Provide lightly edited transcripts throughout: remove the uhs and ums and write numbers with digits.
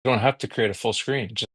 don't have to create a full screen. Just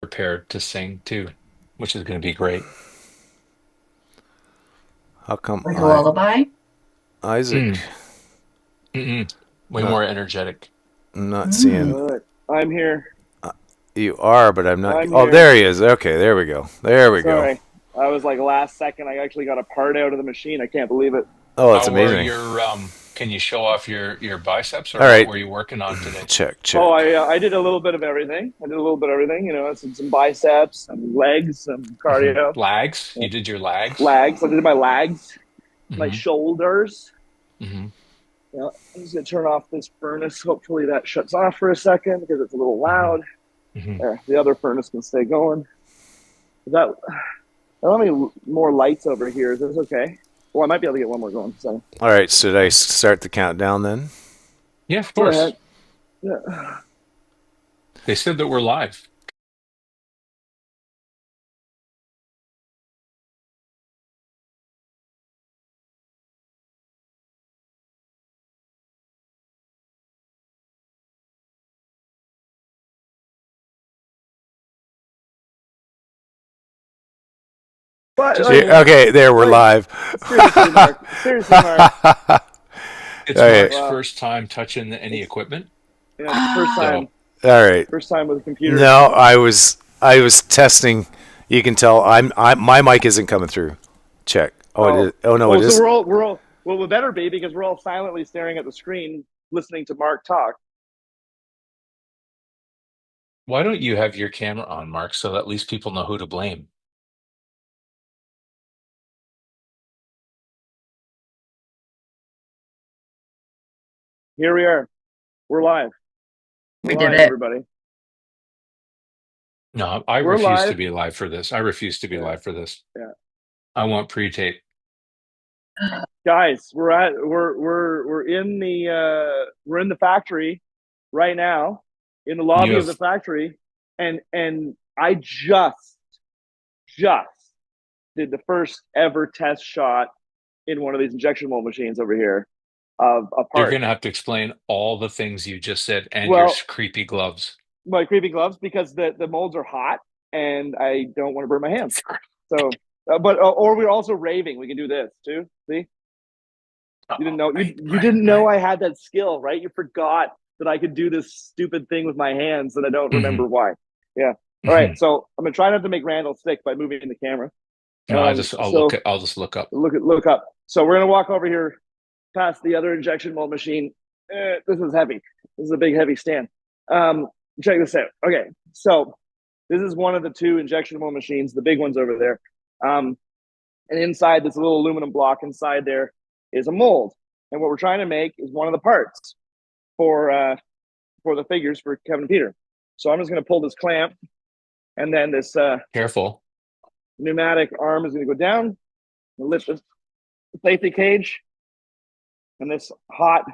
prepared to sing too, which is going to be great. How come Like a lullaby? Isaac Mm, mm-mm. Way not more energetic. not seeing Mm. All right, I'm here. you are, but I'm not. I'm Oh, here. there he is. Okay, there we go. There we go. Sorry, I was like last second. I actually got a part out of the machine. I can't believe it. Oh, that's How are amazing. your can you show off your biceps All or what right, were you working on today? check, Oh, check. I did a little bit of everything. I did a little bit of everything. You know, some biceps, some legs, some cardio, Lags? yeah. You did your lags? Lags. I did my lags, my Hmm. shoulders. Hmm. Yeah, I'm just gonna turn off this furnace. Hopefully that shuts off for a second because it's a little Hmm. loud. Hmm. There, the other furnace can stay going. Is that I don't have any more lights over here. Is this okay? Well, I might be able to get one more going. So All right, should I start the countdown then? Yeah, of go ahead. course. Yeah. They said that we're live. But Just like, Okay, there we're like live. seriously, Mark. Seriously, Mark. it's Okay, Mark's Wow. first time touching any It's equipment. yeah, it's the first So time. all right. First time with a computer. No, So I was testing. You can tell my mic isn't coming through. Check. Oh, it is. oh Oh no, oh, it so is. we're all well, we better be because we're all silently staring at the screen, listening to Mark talk. why don't you have your camera on, Mark, so that at least people know who to blame? Here we are. We're live. We're We did live, it. everybody. No, I We're refuse to live. be live for this. I refuse to be Yeah, live for this. yeah. I want pre-tape. Guys, we're in the factory right now, in the You lobby of the have factory, and I just did the first ever test shot in one of these injection mold machines over here of a You're part. going to have to explain all the things you just said and your Well, creepy gloves. my creepy gloves because the molds are hot and I don't want to burn my hands. So, but or we're also raving. We can do this too. See, you didn't Oh, know right, you right, didn't know right. I had that skill, right? You forgot that I could do this stupid thing with my hands, and I don't remember Hmm. why. Yeah. All right. Hmm. So I'm gonna try not to make Randall sick by moving the camera. No, I'll look So at, I'll just look up. look up. So we're gonna walk over here past the other injection mold machine. This is heavy. This is a big heavy stand. Um, check this out. Okay, so this is one of the two injection mold machines, the big ones over there. And inside this little aluminum block inside there is a mold. And what we're trying to make is one of the parts for for the figures for Kevin and Peter. So I'm just going to pull this clamp, and then this Careful. pneumatic arm is going to go down and lift the safety cage, and this hot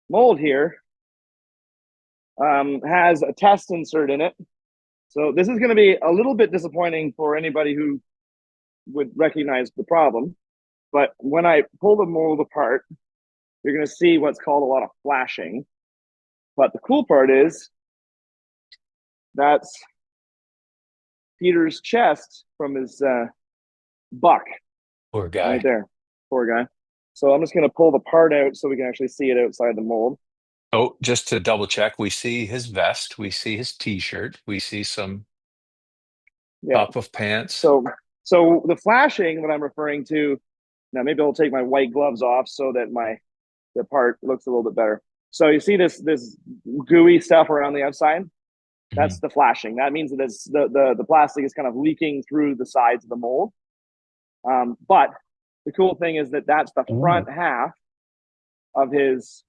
mold here has a test insert in it So this is going to be a little bit disappointing for anybody who would recognize the problem. But when I pull the mold apart, you're going to see what's called a lot of flashing. But the cool part is that's Peter's chest from his buck Poor right guy. there. Poor guy. So I'm just going to pull the part out so we can actually see it outside the mold. Oh, just to double check, we see his vest, we see his t-shirt, we see some Yeah. top of pants. So the flashing that I'm referring to, now maybe I'll take my white gloves off so that the part looks a little bit better. So you see this gooey stuff around the outside? That's Mhm. the flashing. That means that the plastic is kind of leaking through the sides of the mold. But the cool thing is that that's the Ooh. front half of his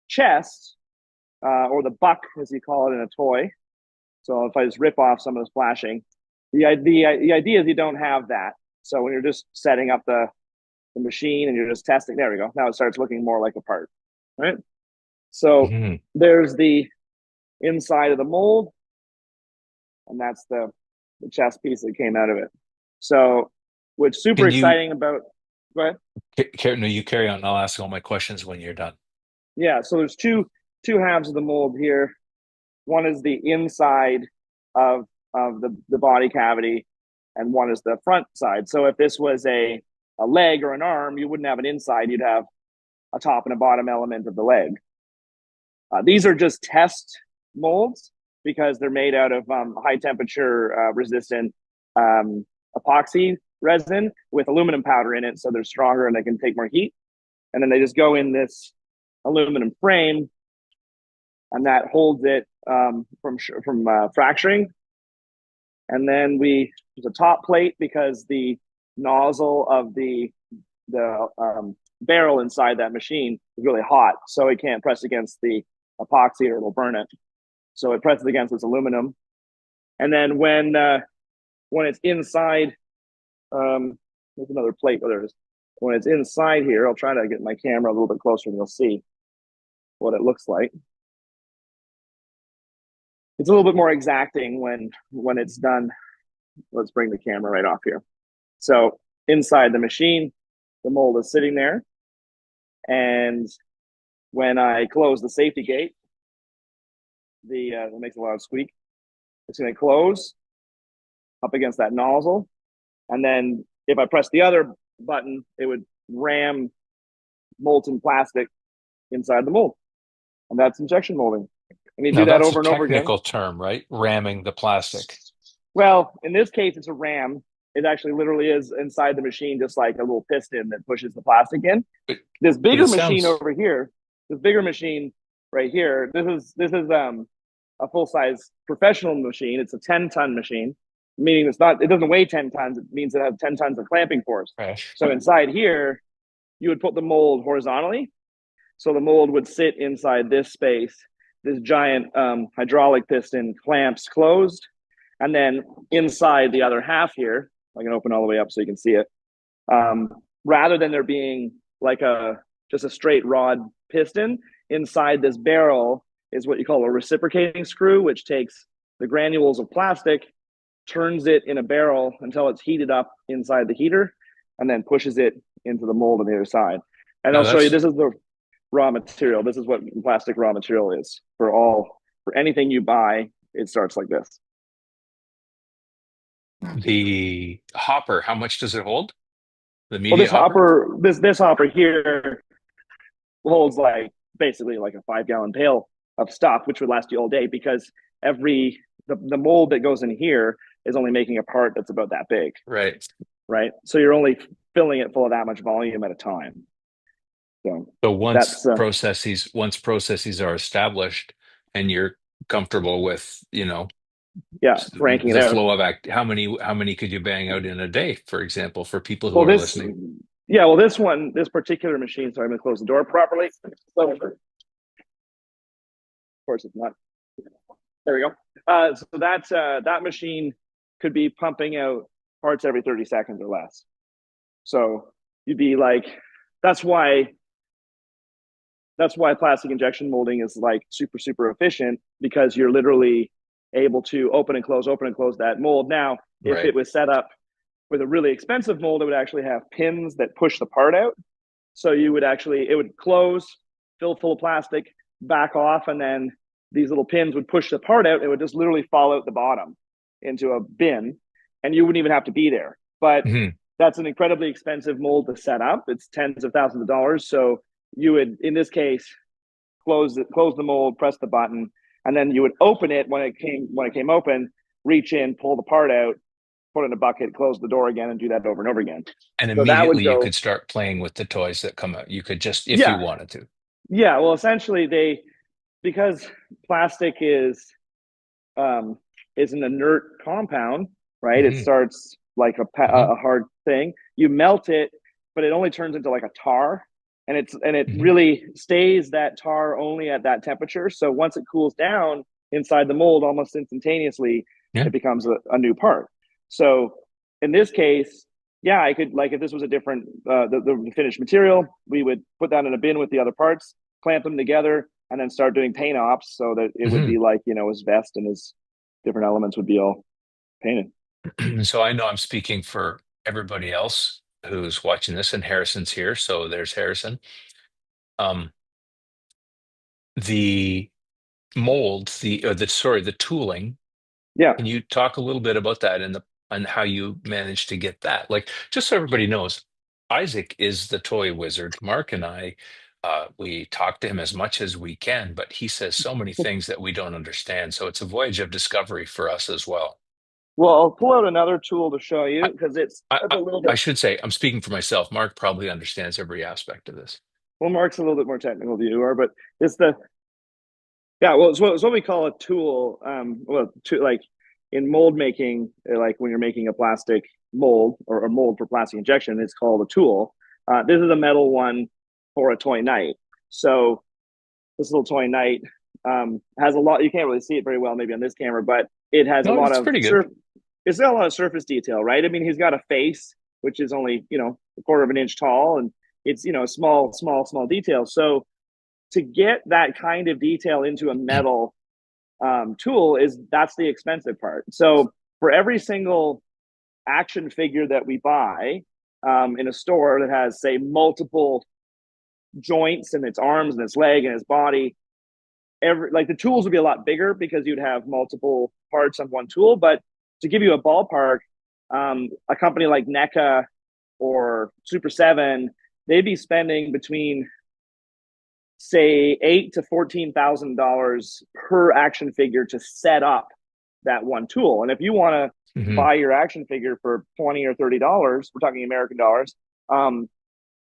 chest, or the buck, as you call it in a toy. So if I just rip off some of the flashing, the idea is you don't have that. So when you're just setting up the machine and you're just testing, there we go. Now it starts looking more like a part, right? So Mhm. there's the inside of the mold, and that's the chest piece that came out of it. So what's super Can you, exciting about, go ahead. no, you carry on. I'll ask all my questions when you're done. Yeah, so there's two halves of the mold here. One is the inside of the body cavity, and one is the front side. So if this was a leg or an arm, you wouldn't have an inside, you'd have a top and a bottom element of the leg. These are just test molds because they're made out of high temperature resistant epoxy resin with aluminum powder in it, so they're stronger and they can take more heat. And then they just go in this aluminum frame, and that holds it from fracturing. And then there's a top plate because the nozzle of the barrel inside that machine is really hot, so it can't press against the epoxy or it'll burn it. So it presses against this aluminum, and then when it's inside, there's another plate. Oh, there it is. When it's inside here, I'll try to get my camera a little bit closer, and you'll see what it looks like. It's a little bit more exacting when it's done. Let's bring the camera right off here. So inside the machine, the mold is sitting there, and when I close the safety gate, it makes a loud squeak. It's going to close up against that nozzle, and then if I press the other button, it would ram molten plastic inside the mold, and that's injection molding. And you do Now that that's a over and over again. technical term, right? Ramming the plastic. Well, in this case, it's a ram. It actually literally is inside the machine, just like a little piston that pushes the plastic in. But, This but bigger it machine sounds over here, this bigger machine right here, this is a full size professional machine. It's a 10-ton machine, meaning it doesn't weigh 10 tons. It means it has 10 tons of clamping force. fresh. So inside here, you would put the mold horizontally. So the mold would sit inside this space. This giant hydraulic piston clamps closed, and then inside the other half here, I can open all the way up so you can see it. Rather than there being like just a straight rod piston, inside this barrel is what you call a reciprocating screw, which takes the granules of plastic, turns it in a barrel until it's heated up inside the heater, and then pushes it into the mold on the other side. And No, I'll show you, that's this is the raw material. This is what plastic raw material is for anything you buy. It starts like this. the hopper. How much does it hold? The Well, media hopper? this hopper here holds like basically like a 5 gallon pail of stuff, which would last you all day because the mold that goes in here is only making a part that's about that big, Right. right? So you're only filling it full of that much volume at a time. So So that's once processes are established and you're comfortable with, yeah, cranking it the out. flow of how many could you bang out in a day, for example, for people who Well, are this listening? yeah, well this particular machine. Sorry, I'm gonna close the door properly. So, of course, it's not. There we go. So that machine could be pumping out parts every 30 seconds or less. So you'd be like, that's why plastic injection molding is like super efficient because you're literally able to open and close that mold. Now, if it Right. was set up with a really expensive mold, it would actually have pins that push the part out. So you would actually, it would close, fill full of plastic, back off, and then these little pins would push the part out. It would just literally fall out the bottom into a bin, and you wouldn't even have to be there. But Hmm. that's an incredibly expensive mold to set up. It's tens of thousands of dollars. So you would, in this case, close the mold, press the button, and then you would open it when it came open, reach in, pull the part out, put it in a bucket, close the door again, and do that over and over again. And So that would immediately you go, could start playing with the toys that come out. You could just, if you yeah, wanted to. yeah. Well, essentially, because plastic um, is an inert compound, right? It Hmm. starts like Hmm. a hard thing. You melt it, but it only turns into like a tar, and it Hmm. really stays that tar only at that temperature. So once it cools down inside the mold, almost instantaneously, Yeah. it becomes a new part. So in this case, yeah, I could, like, if this was a different the finished material, we would put that in a bin with the other parts, clamp them together, and then start doing paint ops so that it would Hmm. be like, his vest and his different elements would be all painted. So I know I'm speaking for everybody else who's watching this, and Harrison's here. So there's Harrison. Um, the molds, the tooling. Yeah. Can you talk a little bit about that and how you managed to get that? Like, just so everybody knows, Isaac is the toy wizard. Mark and I, we talk to him as much as we can, but he says so many things that we don't understand. So it's a voyage of discovery for us as well. Well, I'll pull out another tool to show I, you because I, it's I a little I bit. should say, I'm speaking for myself. Mark probably understands every aspect of this. Well, Mark's a little bit more technical than you are, but it's the yeah. Well, it's what we call a tool. Well, to like in mold making, like when you're making a plastic mold or a mold for plastic injection, it's called a tool. This is a metal one for a toy knight. So this little toy knight has a lot. You can't really see it very well, maybe on this camera, but it has a No, lot it's of pretty good. surf. It's got a lot of surface detail, right? I mean, he's got a face which is only a quarter of an inch tall, and it's small detail. So to get that kind of detail into a metal tool that's the expensive part. So for every single action figure that we buy in a store that has, say, multiple joints in its arms and its leg and its body, the tools would be a lot bigger because you'd have multiple parts on one tool. But to give you a ballpark, a company like NECA or Super Seven, they'd be spending between, say, $8,000 to $14,000 per action figure to set up that one tool. And if you want to Hmm. buy your action figure for $20 or $30, we're talking American dollars.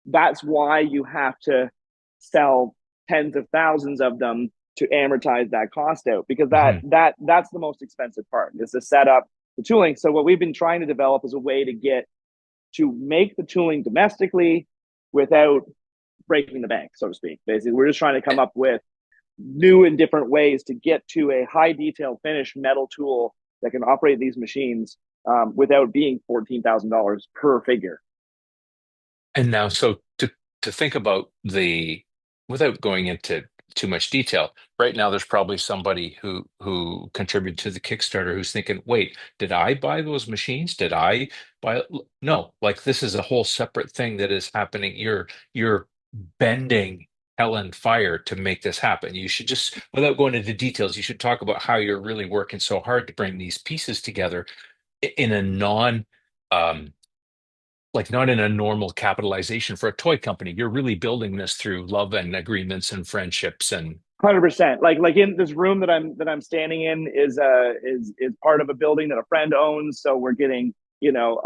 That's why you have to sell tens of thousands of them to amortize that cost out, because Hmm. that's the most expensive part, is the setup, the tooling. So what we've been trying to develop is a way to make the tooling domestically without breaking the bank, so to speak. Basically, we're just trying to come up with new and different ways to get to a high detail finish metal tool that can operate these machines without being $14,000 per figure. And now, so to think about without going into too much detail, right now there's probably somebody who contributed to the Kickstarter who's thinking, wait, did I buy those machines? Did I buy? No, like this is a whole separate thing that is happening. You're bending hell and fire to make this happen. You should just, without going into details, you should talk about how you're really working so hard to bring these pieces together in a um, like not in a normal capitalization for a toy company. You're really building this through love and agreements and friendships and 100%. Like in this room that I'm standing in is part of a building that a friend owns. So we're getting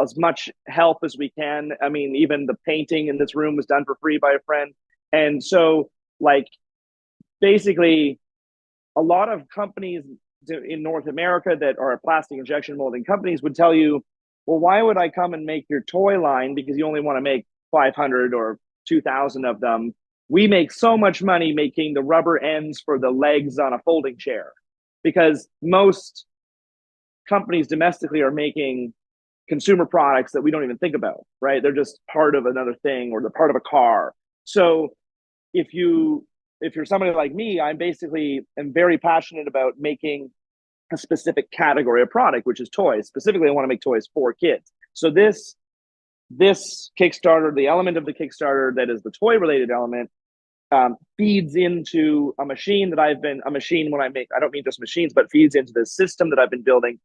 as much help as we can. I mean, even the painting in this room was done for free by a friend. And so, like, basically, a lot of companies in North America that are plastic injection molding companies would tell you, well, why would I come and make your toy line because you only want to make 500 or 2,000 of them? We make so much money making the rubber ends for the legs on a folding chair, because most companies domestically are making consumer products that we don't even think about, right? They're just part of another thing, or they're part of a car. So if you if you're somebody like me, I'm basically am very passionate about making a specific category of product, which is toys. Specifically, I want to make toys for kids. So this Kickstarter, the element of the Kickstarter that is the toy related element, feeds into a machine that a machine when I make, I don't mean just machines, but feeds into the system that I've been building.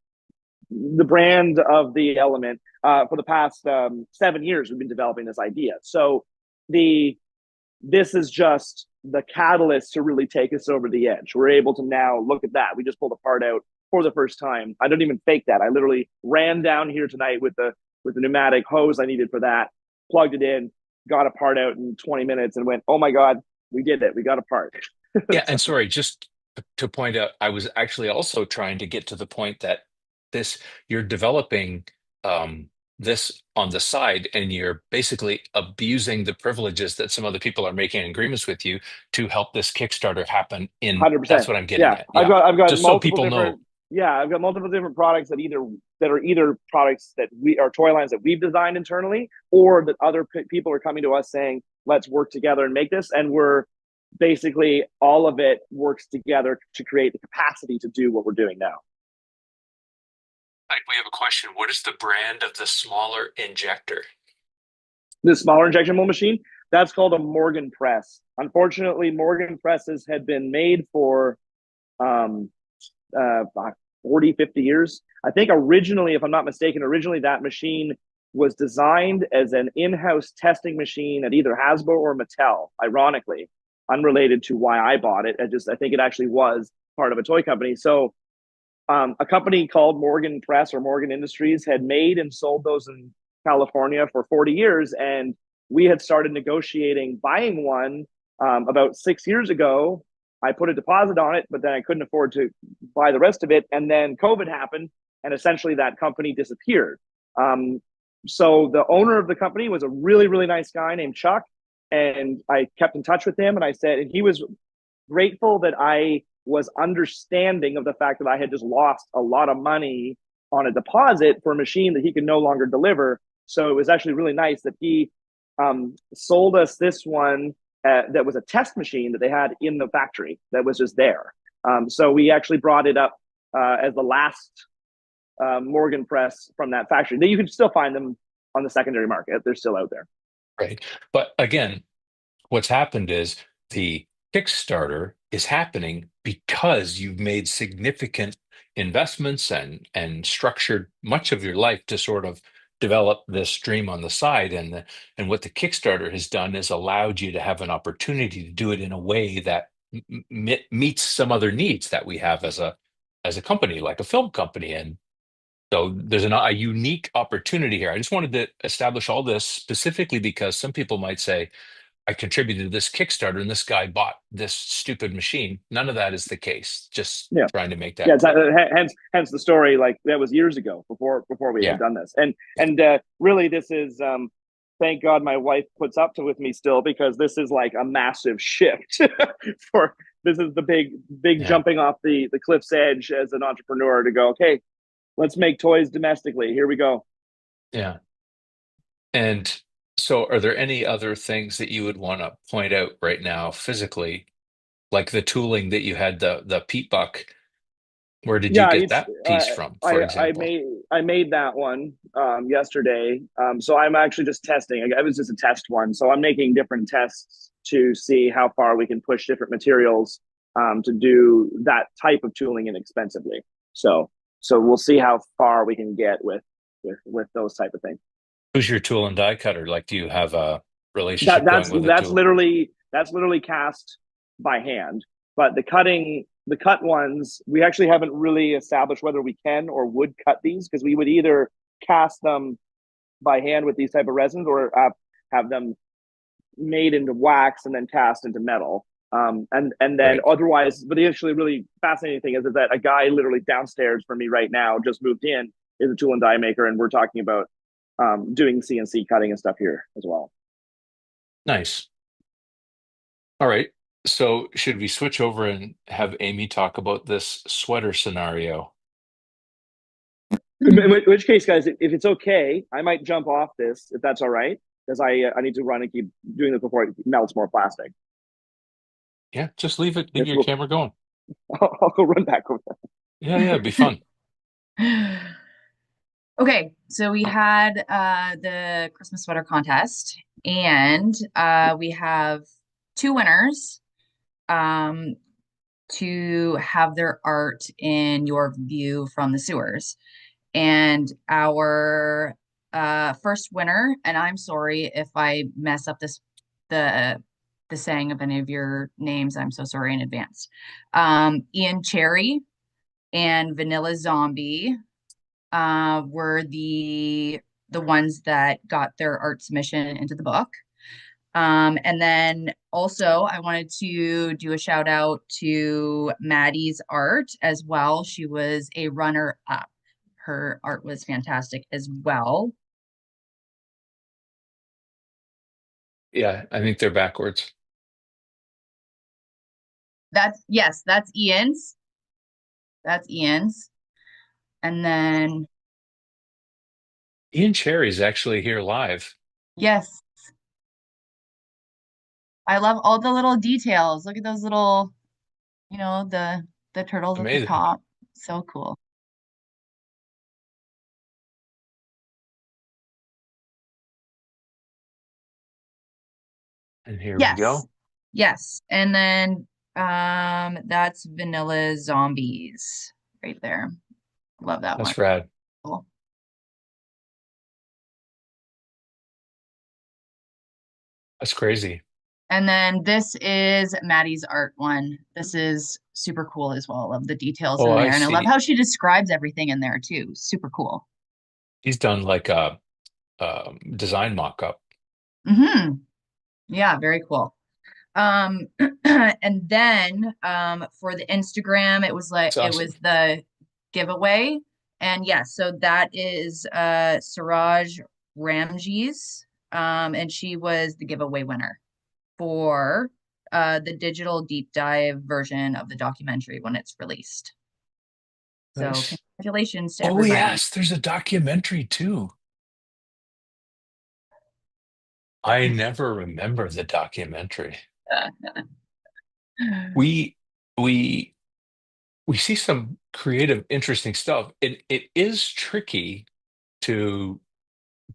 The brand of the element for the past 7 years, we've been developing this idea. So this is just the catalyst to really take us over the edge. We're able to now look at that. We just pulled a part out for the first time. I don't even fake that. I literally ran down here tonight with the pneumatic hose I needed for that, plugged it in, got a part out in 20 minutes, and went, "Oh my god, we did it! We got a part." Yeah, So, and sorry, just to point out, I was actually also trying to get to the point that this you're developing this on the side, and you're basically abusing the privileges that some other people are making agreements with you to help this Kickstarter happen. Hundred That's percent. what I'm getting Yeah, at. I've Yeah, got I've got just so multiple people different. know. Yeah, I've got multiple different products that are either products that we are toy lines that we've designed internally, or that other people are coming to us saying, "Let's work together and make this." And we're basically all of it works together to create the capacity to do what we're doing now. Like, we have a question. What is the brand of the smaller injector? This smaller injection mold machine, that's called a Morgan press. Unfortunately, Morgan presses had been made for um, 40, 50 years. I think originally, if I'm not mistaken, originally that machine was designed as an in-house testing machine at either Hasbro or Mattel, ironically, unrelated to why I bought it. I think it actually was part of a toy company. So a company called Morgan Press or Morgan Industries had made and sold those in California for 40 years. And we had started negotiating buying one about 6 years ago. I put a deposit on it, but then I couldn't afford to buy the rest of it. And then COVID happened, and essentially that company disappeared. So the owner of the company was a really, really nice guy named Chuck. And I kept in touch with him, and I said, and he was grateful that I was understanding of the fact that I had just lost a lot of money on a deposit for a machine that he could no longer deliver. So it was actually really nice that he sold us this one that was a test machine that they had in the factory that was just there. So we actually brought it up as the last Morgan press from that factory. You can still find them on the secondary market. They're still out there. Right. But again, what's happened is the Kickstarter is happening because you've made significant investments and structured much of your life to sort of develop this stream on the side. And what the Kickstarter has done is allowed you to have an opportunity to do it in a way that meets some other needs that we have as a company, like a film company. And so there's a unique opportunity here. I just wanted to establish all this specifically because some people might say, I contributed to this Kickstarter and this guy bought this stupid machine. None of that is the case. Just Yeah. trying to make Yeah, that clear. hence the story. Like that was years ago before we had Yeah. done this, Yeah. and really this is thank God my wife puts up to with me still, because this is like a massive shift for this is the big Yeah. jumping off the cliff's edge as an entrepreneur to go, okay, let's make toys domestically. Here we go. Yeah. And so are there any other things that you would want to point out right now physically, like the tooling that you had, the Pete Buck? Where did you Yeah, get it's that piece from, for I example? made that one yesterday. So I'm actually just testing. It was just a test one. So I'm making different tests to see how far we can push different materials to do that type of tooling inexpensively. So we'll see how far we can get with those type of things. Who's your tool and die cutter? Like, do you have a That relationship that's going with a that's tool? literally that's literally cast by hand. But the cut ones, we actually haven't really established whether we can or would cut these, because we would either cast them by hand with these type of resins, or have them made into wax and then cast into metal. And then Right. otherwise, but the actually really fascinating thing is that a guy literally downstairs from me right now just moved in, is a tool and die maker, and we're talking about doing CNC cutting and stuff here as well. Nice. All right. So should we switch over and have Amy talk about this sweater scenario? In which case, guys, if it's okay, I might jump off this if that's all right, because I need to run and keep doing this before it melts more plastic. Yeah, just leave it, leave If your we'll, camera going. I'll go run back over there. Yeah, yeah, it'd be fun. Okay, so we had the Christmas sweater contest, and we have two winners um, to have their art in your view from the sewers. And our first winner, and I'm sorry if I mess up the the saying of any of your names. I'm so sorry in advance. Ian Cherry and Vanilla Zombie were the ones that got their art submission into the book. And then also, I wanted to do a shout out to Maddie's art as well. She was a runner up. Her art was fantastic as well. Yeah, I think they're backwards. Yes, that's Ian's. That's Ian's. And then, Ian Cherry's actually here live. yes, I love all the little details. Look at those little, the turtles at the Amazing. top. So cool. And here we Yes. go. Yes. And then that's Vanilla Zombies right there. Love that one. That's rad. Cool. That's crazy. And then this is Maddie's art one. This is super cool as well. I love the details Oh, in I there. And I love see. how she describes everything in there too. Super cool. He's done like a design mock-up. Yeah, very cool. Um, and then for the Instagram, It's it awesome. was the giveaway. And yes, so that is Siraj Ramjees. And she was the giveaway winner for the digital deep dive version of the documentary when it's released. So Nice. congratulations to Oh, everybody. yes, there's a documentary too. I never remember the documentary. We we we see some creative, interesting stuff. It is tricky to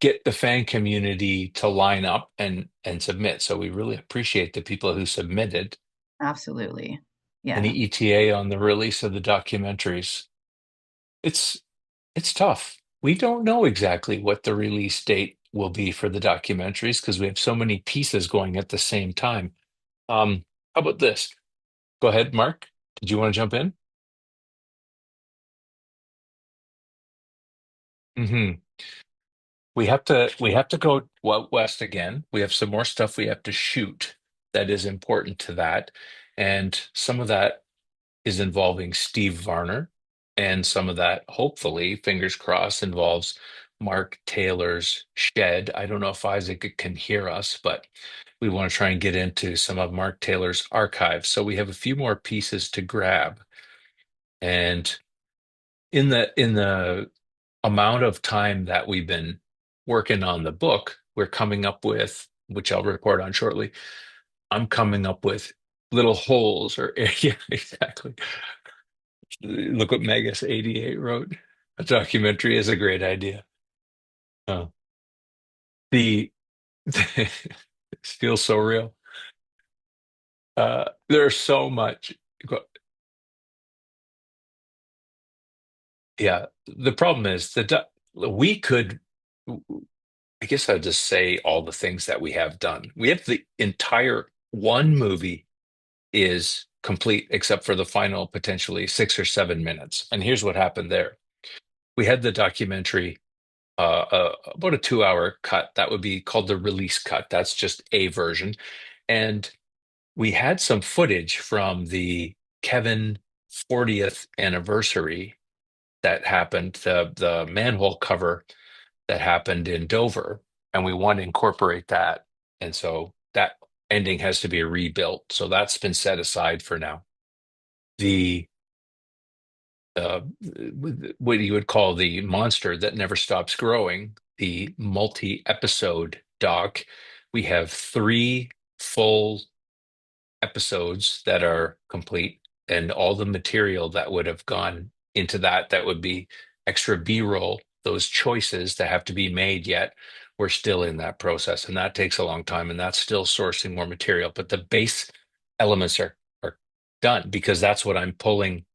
get the fan community to line up and submit. So we really appreciate the people who submitted. Absolutely. Any Yeah, ETA on the release of the documentaries? It's it's tough. We don't know exactly what the release date will be for the documentaries because we have so many pieces going at the same time. How about this? Go ahead, Mark. Did you want to jump in? Hmm. We have to go west again. We have some more stuff we have to shoot that is important to that. And some of that is involving Steve Varner, and some of that, hopefully, fingers crossed, involves Mark Taylor's shed. I don't know if Isaac can hear us, but we want to try and get into some of Mark Taylor's archives. So we have a few more pieces to grab. And in the amount of time that we've been working on the book, we're coming up with, which I'll report on shortly, I'm coming up with little holes or yeah, exactly. Look what Megas 88 wrote. A documentary is a great idea. Oh, the it feels so real. There's so much. Yeah, the problem is that we could. I guess I'd just say all the things that we have done. We have the entire one movie is complete except for the final potentially 6 or 7 minutes. And here's what happened there. We had the documentary, about a 2 hour cut that would be called the release cut. That's just a version. And we had some footage from the Kevin 40th anniversary that happened, the manhole cover that happened in Dover, and we want to incorporate that. And so that ending has to be rebuilt. So that's been set aside for now. The uh, what you would call the monster that never stops growing, the multi-episode doc. We have 3 full episodes that are complete, and all the material that would have gone into that would be extra B-roll. Those choices that have to be made yet, we're still in that process, and that takes a long time, and that's still sourcing more material. But the base elements are done because that's what I'm pulling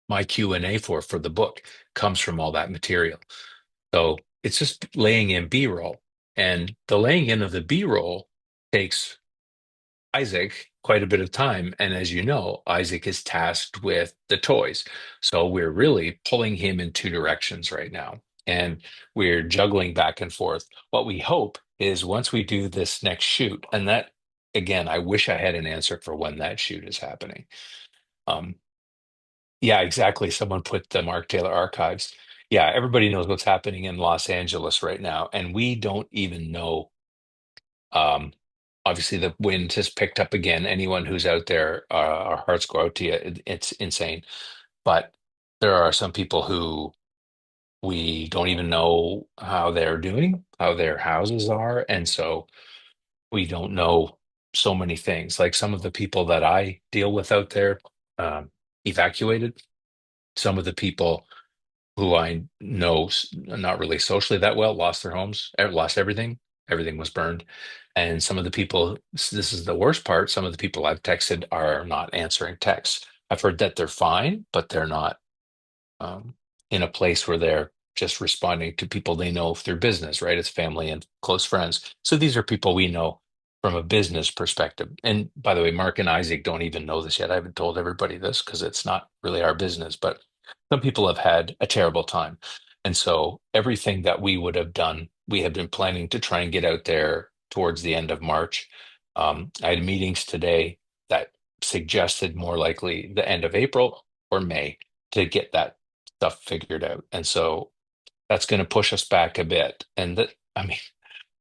my Q&A for the book comes from all that material. So it's just laying in B-roll, and the laying in of the B-roll takes Isaac quite a bit of time. And as you know, Isaac is tasked with the toys. So we're really pulling him in two directions right now. And we're juggling back and forth. What we hope is once we do this next shoot, and that, again, I wish I had an answer for when that shoot is happening. Um, yeah, exactly. Someone put the Mark Taylor archives. Yeah, everybody knows what's happening in Los Angeles right now. And we don't even know. Um, Obviously, the wind has picked up again. Anyone who's out there, our hearts go out to you. It's insane. But there are some people who we don't even know how they're doing, how their houses are. And so we don't know so many things. Like some of the people that I deal with out there evacuated, some of the people who I know not really socially that well lost their homes, lost everything. Everything was burned. And some of the people, this is the worst part, some of the people I've texted are not answering texts. I've heard that they're fine, but they're not um, in a place where they're just responding to people they know through business, right? It's family and close friends. So these are people we know from a business perspective. And by the way, Mark and Isaac don't even know this yet. I haven't told everybody this because it's not really our business, but some people have had a terrible time. And so everything that we would have done, we have been planning to try and get out there towards the end of March. I had meetings today that suggested more likely the end of April or May to get that stuff figured out. And so that's going to push us back a bit. And that, I mean,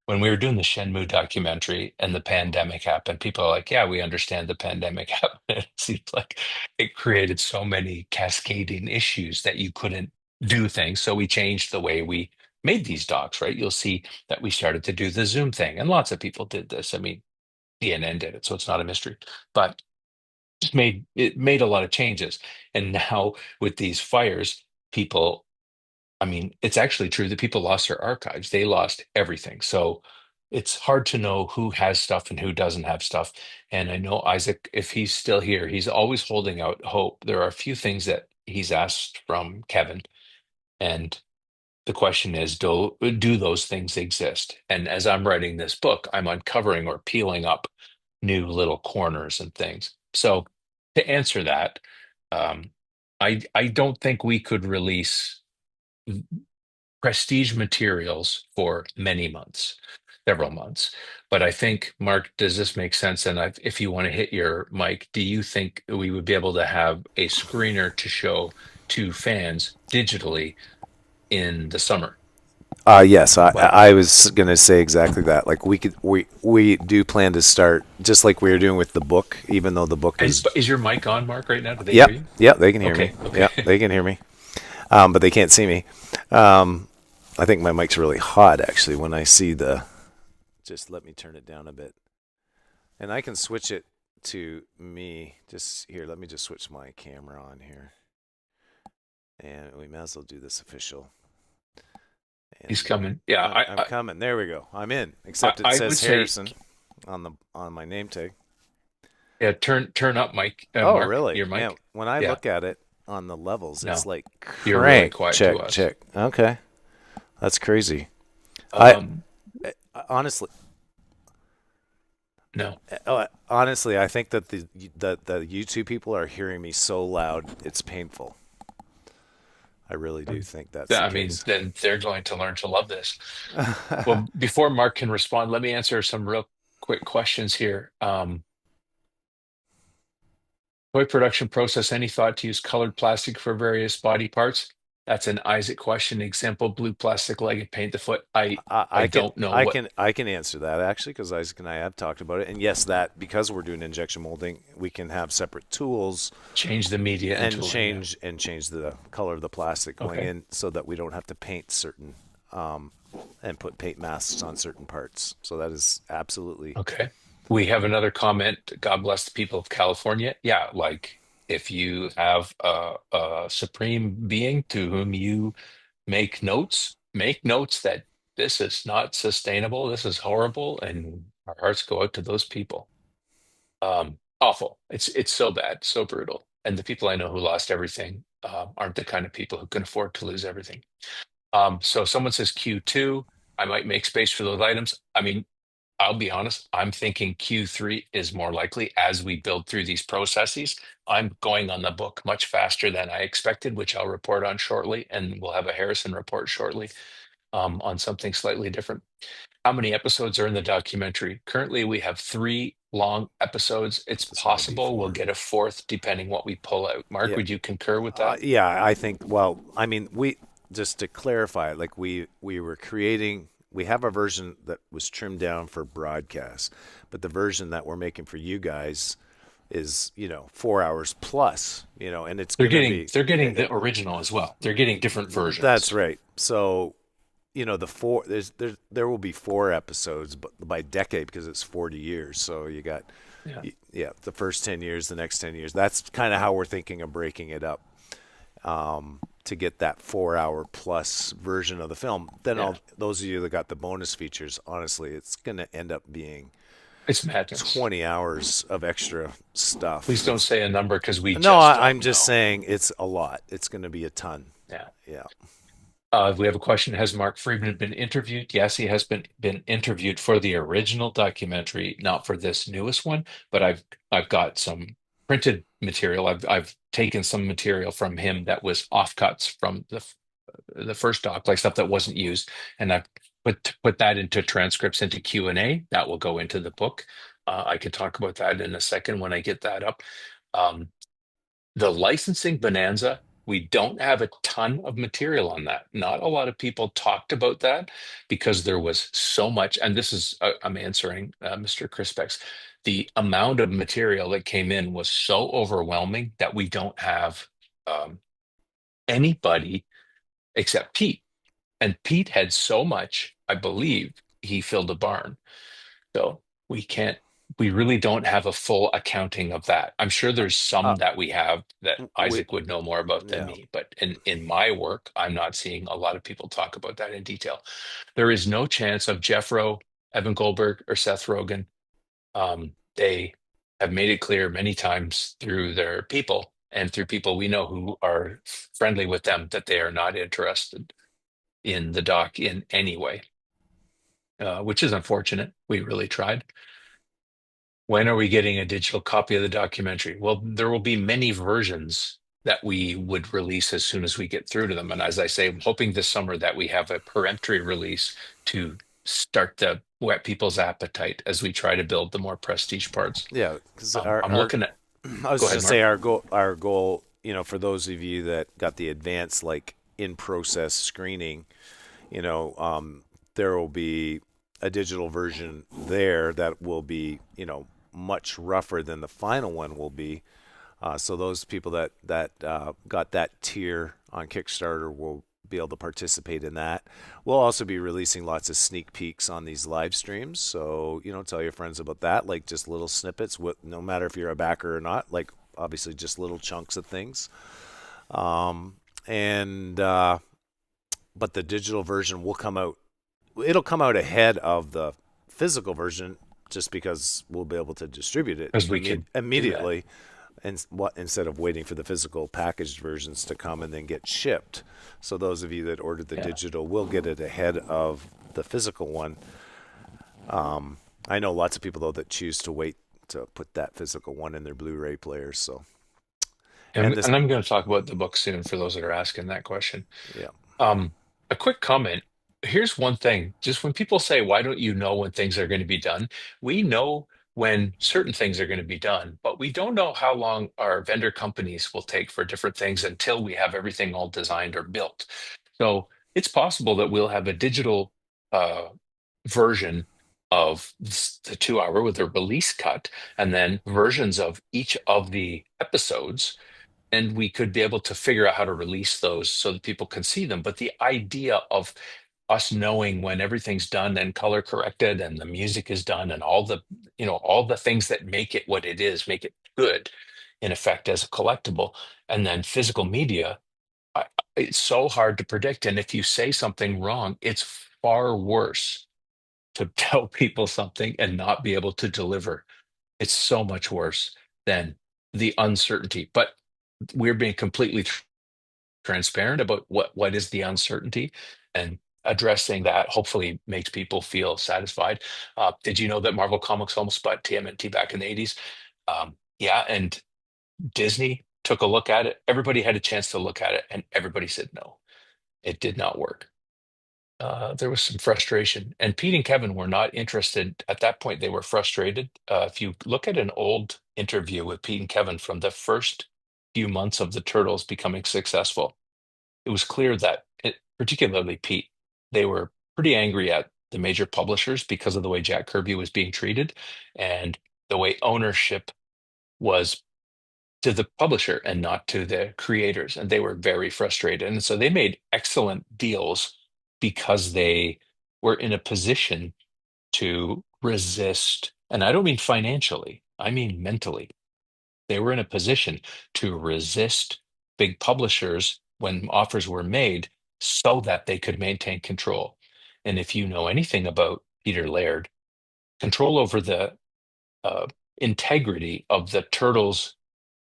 when we were doing the Shenmue documentary and the pandemic happened, people are like, yeah, we understand the pandemic happened. It seems like it created so many cascading issues that you couldn't do things. So we changed the way we made these docs, right? You'll see that we started to do the Zoom thing, and lots of people did this. I mean, CNN did it, so it's not a mystery. But it made a lot of changes. And now with these fires, people, I mean, it's actually true that people lost their archives. They lost everything. So it's hard to know who has stuff and who doesn't have stuff. And I know Isaac, if he's still here, he's always holding out hope. There are a few things that he's asked from Kevin. And the question is, do those things exist? And as I'm writing this book, I'm uncovering or peeling up new little corners and things. So to answer that, um, I don't think we could release prestige materials for many months, several months. But I think, Mark, does this make sense? And if you want to hit your mic, do you think we would be able to have a screener to show to fans digitally in the summer? Yes, Like, I was gonna say exactly that. Like we do plan to start just like we were doing with the book, even though the book is. is your mic on, Mark, right now? Do they hear Yep, you? yep, they can hear me. Okay, okay. Yep, they can hear me. But they can't see me. I think my mic's really hot actually when I see the. Just let me turn it down a bit, and I can switch it to me. Just here, let me just switch my camera on here, and we might as well do this official. He's And coming. Yeah, I'm coming. There we go. I'm in. Except it I would says say, Harrison on my name tag. yeah, turn up, Mike, Oh, Mark, really? your Man, mic. when I Yeah, look at it on the levels, it's no, like you're really crank, quiet to check, us. check. Okay, that's crazy. I, Um, I honestly, no. honestly, I think that the YouTube people are hearing me so loud, it's painful. I really do think that's Yeah, the I mean, case. then they're going to learn to love this. Well, before Mark can respond, let me answer some real quick questions here. Toy production process, any thought to use colored plastic for various body parts? That's an Isaac question. Example, blue plastic leg and paint the foot. I I can don't know I what can I can answer that actually because Isaac and I have talked about it. And yes, that because we're doing injection molding, we can have separate tools change the media and and tooling. Yeah. change the color of the plastic going Okay. in so that we don't have to paint certain um, and put paint masks on certain parts. So that is absolutely Okay. We have another comment. God bless the people of California. Yeah, like If you have a supreme being to whom you make notes that this is not sustainable, this is horrible, and our hearts go out to those people. Awful. It's so bad, so brutal. And the people I know who lost everything aren't the kind of people who can afford to lose everything. So if someone says Q2, I might make space for those items. I mean, I'll be honest, I'm thinking Q3 is more likely as we build through these processes. I'm going on the book much faster than I expected, which I'll report on shortly, and we'll have a Harrison report shortly on something slightly different. How many episodes are in the documentary? Currently, we have 3 long episodes. It's This might be possible we'll 4. get a fourth depending what we pull out. Mark, Yeah. would you concur with that? Yeah, I think. Well, I mean, we just to clarify, like we were creating. We have a version that was trimmed down for broadcast, but the version that we're making for you guys is 4 hours plus. And it's They're gonna getting be. they're getting the original as well. They're getting different That's versions. right. So the four there will be 4 episodes, but by decade because it's 40 years. So you got Yeah. yeah, the first 10 years, the next 10 years. That's kind of how we're thinking of breaking it up, to get that 4 hour plus version of the film. Then Yeah. all those of you that got the bonus features, honestly, it's going to end up being It's madness. 20 hours of extra Please stuff. don't say a number because we No, just I'm don't just know. saying it's a lot. It's going to be a ton. Yeah. Yeah. We have a question. Has Mark Friedman been interviewed? Yes, he has been interviewed for the original documentary, not for this newest one, but I've got some printed material. I've taken some material from him that was offcuts from the first doc, like stuff that wasn't used, and I've put that into transcripts into Q&A. That will go into the book. I could talk about that in a second when I get that up. Um, the licensing bonanza, we don't have a ton of material on that. Not a lot of people talked about that because there was so much, and this is, I'm answering Mr. Crispex. The amount of material that came in was so overwhelming that we don't have um, anybody except Pete. And Pete had so much, I believe he filled a barn. So we can't, we really don't have a full accounting of that. I'm sure there's some Uh, that we have that we Isaac would know more about than yeah. me, but in my work, I'm not seeing a lot of people talk about that in detail. There is no chance of Jeff Rowe, Evan Goldberg, or Seth Rogen. They have made it clear many times through their people and through people we know who are friendly with them that they are not interested in the doc in any way, which is unfortunate. We really tried. When are we getting a digital copy of the documentary? Well, there will be many versions that we would release as soon as we get through to them. And as I say, I'm hoping this summer that we have a peremptory release to start to whet people's appetite as we try to build the more prestige parts. Yeah, because our I'm our looking at, I was go just ahead, gonna say Mark. our goal, for those of you that got the advanced like in process screening, there will be a digital version there that will be, much rougher than the final one will be. So those people that got that tier on Kickstarter will be able to participate in that. We'll also be releasing lots of sneak peeks on these live streams. So tell your friends about that, like just little snippets. No matter if you're a backer or not, like obviously just little chunks of things. And But the digital version will come out. It'll come out ahead of the physical version, just because we'll be able to distribute it Because we could do that. immediately, and what instead of waiting for the physical packaged versions to come and then get shipped. So those of you that ordered the Yeah. digital will get it ahead of the physical one. I know lots of people though that choose to wait to put that physical one in their Blu-ray players. So and And, this, and I'm going to talk about the book soon for those that are asking that question. yeah, Um, a quick comment. Here's one thing. Just when people say, why don't you know when things are going to be done? We know when certain things are going to be done, but we don't know how long our vendor companies will take for different things until we have everything all designed or built. So it's possible that we'll have a digital uh, version of the 2 hour with a release cut, and then versions of each of the episodes, and we could be able to figure out how to release those so that people can see them. But the idea of us knowing when everything's done and color corrected and the music is done and all the things that make it what it is, make it good, in effect as a collectible. And then physical media, I, it's so hard to predict. And if you say something wrong, it's far worse to tell people something and not be able to deliver. It's so much worse than the uncertainty. But we're being completely transparent about what is the uncertainty, and addressing that hopefully makes people feel satisfied. Did you know that Marvel Comics almost bought TMNT back in the 80s? Yeah, and Disney took a look at it. Everybody had a chance to look at it, and everybody said no, it did not work. There was some frustration, and Pete and Kevin were not interested at that point. They were frustrated. If you look at an old interview with Pete and Kevin from the first few months of the Turtles becoming successful, it was clear that, particularly Pete, they were pretty angry at the major publishers because of the way Jack Kirby was being treated and the way ownership was to the publisher and not to the creators. And they were very frustrated. And so they made excellent deals because they were in a position to resist. And I don't mean financially, I mean mentally. They were in a position to resist big publishers when offers were made so that they could maintain control. And if you know anything about Peter Laird, control over the uh, integrity of the turtles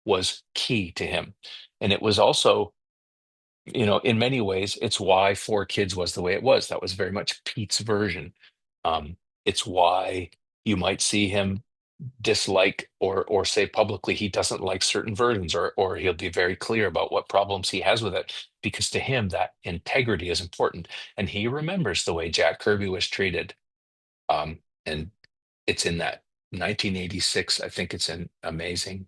was key to him. And it was also, in many ways, it's why Four Kids was the way it was. That was very much Pete's version. Um, it's why you might see him dislike or say publicly he doesn't like certain versions, or he'll be very clear about what problems he has with it, because to him that integrity is important, and he remembers the way Jack Kirby was treated. And it's in that 1986, I think it's an amazing,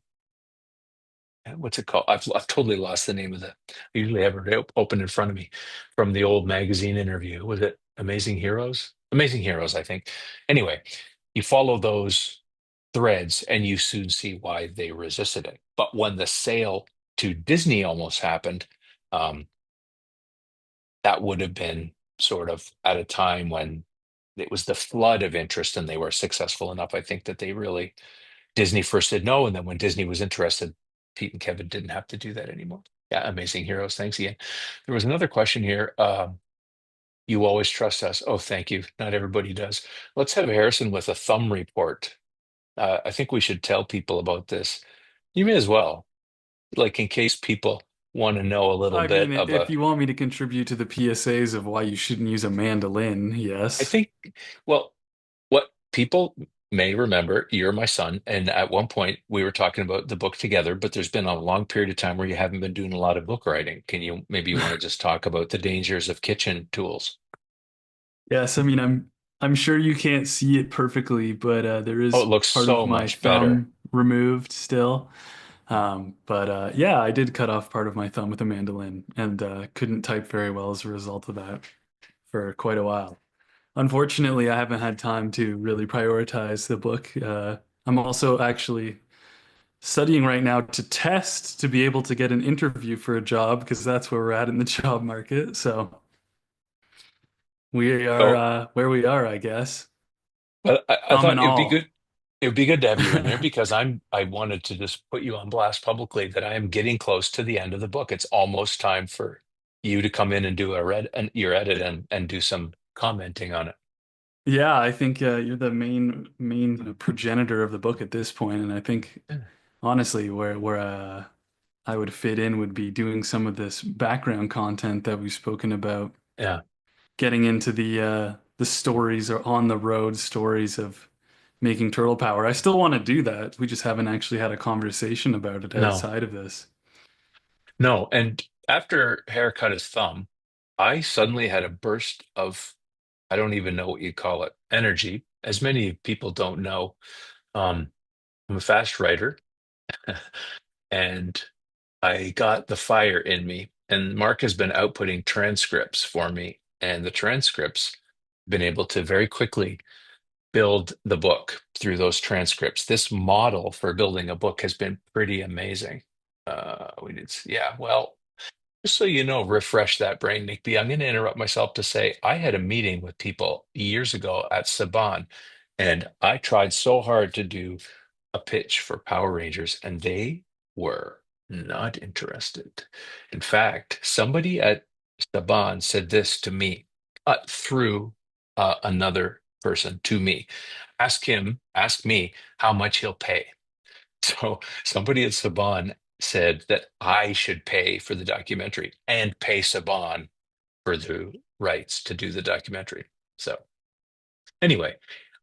what's it called? I've totally lost the name of the. I usually have it open in front of me from the old magazine interview. Was it Amazing Heroes? Amazing Heroes, I think. Anyway, you follow those threads and you soon see why they resisted it. But when the sale to Disney almost happened, um, that would have been sort of at a time when it was the flood of interest and they were successful enough. I think that they really, Disney first said no. And then when Disney was interested, Pete and Kevin didn't have to do that anymore. Yeah, Amazing Heroes. Thanks, Ian. There was another question here. You always trust us. Oh, thank you. Not everybody does. Let's have Harrison with a thumb report. I think we should tell people about this. You may as well, like in case people want to know a little I bit mean, of if a. you want me to contribute to the PSAs of why you shouldn't use a mandolin, I yes. think, well, what people may remember, you're my son, and at one point we were talking about the book together, but there's been a long period of time where you haven't been doing a lot of book writing. Can you maybe you want to just talk about the dangers of kitchen tools? Yes, I mean, I'm sure you can't see it perfectly, but there Oh, it is looks part of so my much better. thumb removed still. But yeah, I did cut off part of my thumb with a mandolin and couldn't type very well as a result of that for quite a while. Unfortunately, I haven't had time to really prioritize the book. I'm also actually studying right now to test to be able to get an interview for a job because that's where we're at in the job market. So we are So, where we are, I guess. but I Thumb thought and it would be all. good. It would be good to have you in here because I wanted to just put you on blast publicly that I am getting close to the end of the book. It's almost time for you to come in and do a read and your edit and do some commenting on it. Yeah, I think you're the main progenitor of the book at this point, and I think Yeah. honestly, where I would fit in would be doing some of this background content that we've spoken about, Yeah. getting into the stories or on the road stories of making turtle power. I still want to do that. We just haven't actually had a conversation about it No. outside of this. No. And after Hair cut his thumb, I suddenly had a burst of, I don't even know what you call it, energy. As many people don't know, um, I'm a fast writer and I got the fire in me. And Mark has been outputting transcripts for me. And the transcripts been able to very quickly build the book through those transcripts. This model for building a book has been pretty amazing. Yeah, well, just so you know, refresh that brain, Nick B. I'm going to interrupt myself to say I had a meeting with people years ago at Saban, and I tried so hard to do a pitch for Power Rangers, and they were not interested. In fact, somebody at Saban said this to me through another person to me. Ask me how much he'll pay. So somebody at Saban said that I should pay for the documentary and pay Saban for the rights to do the documentary. So anyway,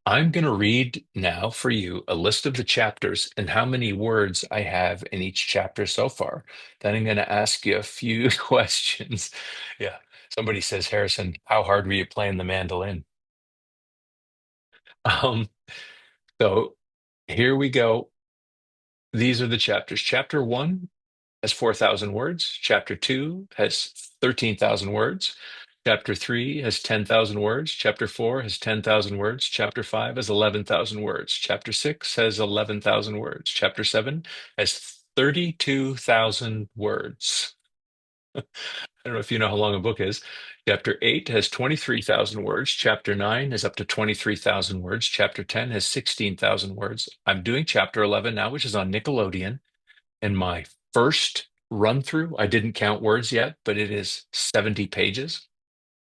I'm going to read now for you a list of the chapters and how many words I have in each chapter so far. Then I'm going to ask you a few questions. Yeah. Somebody says, Harrison, how hard were you playing the mandolin? Um, so here we go. These are the chapters. Chapter 1 has 4,000 words. Chapter 2 has 13,000 words. Chapter 3 has 10,000 words. Chapter 4 has 10,000 words. Chapter 5 has 11,000 words. Chapter 6 has 11,000 words. Chapter 7 has 32,000 words. I don't know if you know how long a book is. Chapter 8 has 23,000 words. Chapter 9 is up to 23,000 words. Chapter 10 has 16,000 words. I'm doing chapter 11 now, which is on Nickelodeon. In my first run through, I didn't count words yet, but it is 70 pages.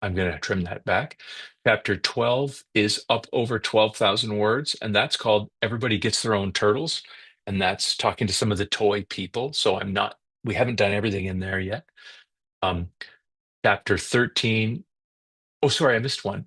I'm going to trim that back. Chapter 12 is up over 12,000 words, and that's called Everybody Gets Their Own Turtles. And that's talking to some of the toy people. So we haven't done everything in there yet. Um, Chapter 13. Oh, sorry, I missed one.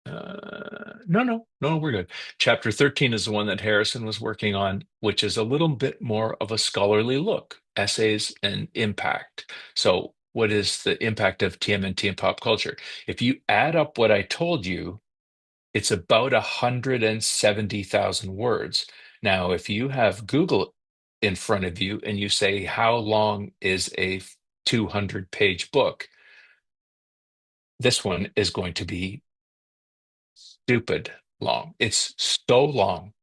No, we're good. Chapter 13 is the one that Harrison was working on, which is a little bit more of a scholarly look, essays and impact. So, what is the impact of TMNT in pop culture? If you add up what I told you, it's about 170,000 words. Now, if you have Google in front of you and you say, how long is a 200-page book? This one is going to be stupid long. It's so long.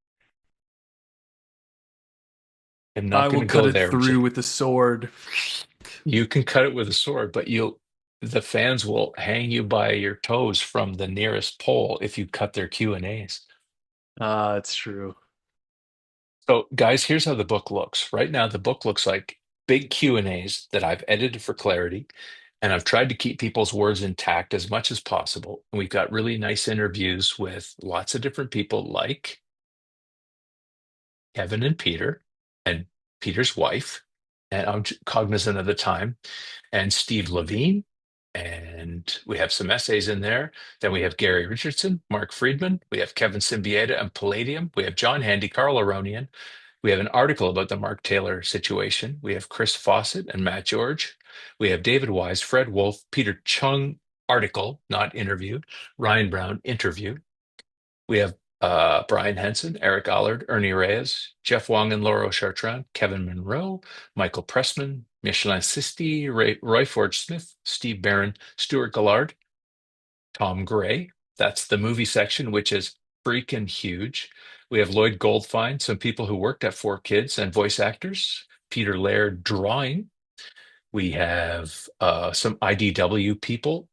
I'm I not going will to cut go it there. through with a sword. You can cut it with a sword, but the fans will hang you by your toes from the nearest pole if you cut their Q&As. It's true. So, guys, here's how the book looks. Right now, the book looks like big Q&As that I've edited for clarity, and I've tried to keep people's words intact as much as possible. And we've got really nice interviews with lots of different people like Kevin and Peter, and Peter's wife, and I'm cognizant of the time, and Steve Levine, and we have some essays in there. Then we have Gary Richardson, Mark Friedman, we have Kevin Symbieta and Palladium, we have John Handy, Carl Aronian. We have an article about the Mark Taylor situation. We have Chris Fawcett and Matt George. We have David Wise, Fred Wolf, Peter Chung article, not interview, Ryan Brown interview. We have Brian Henson, Eric Allard, Ernie Reyes, Jeff Wong and Lauro Chartrand, Kevin Monroe, Michael Pressman, Michelin Sisti, Roy Forge Smith, Steve Barron, Stuart Gallard, Tom Gray. That's the movie section, which is freaking huge. We have Lloyd Goldfine, some people who worked at 4Kids and voice actors. Peter Laird drawing. We have some IDW people,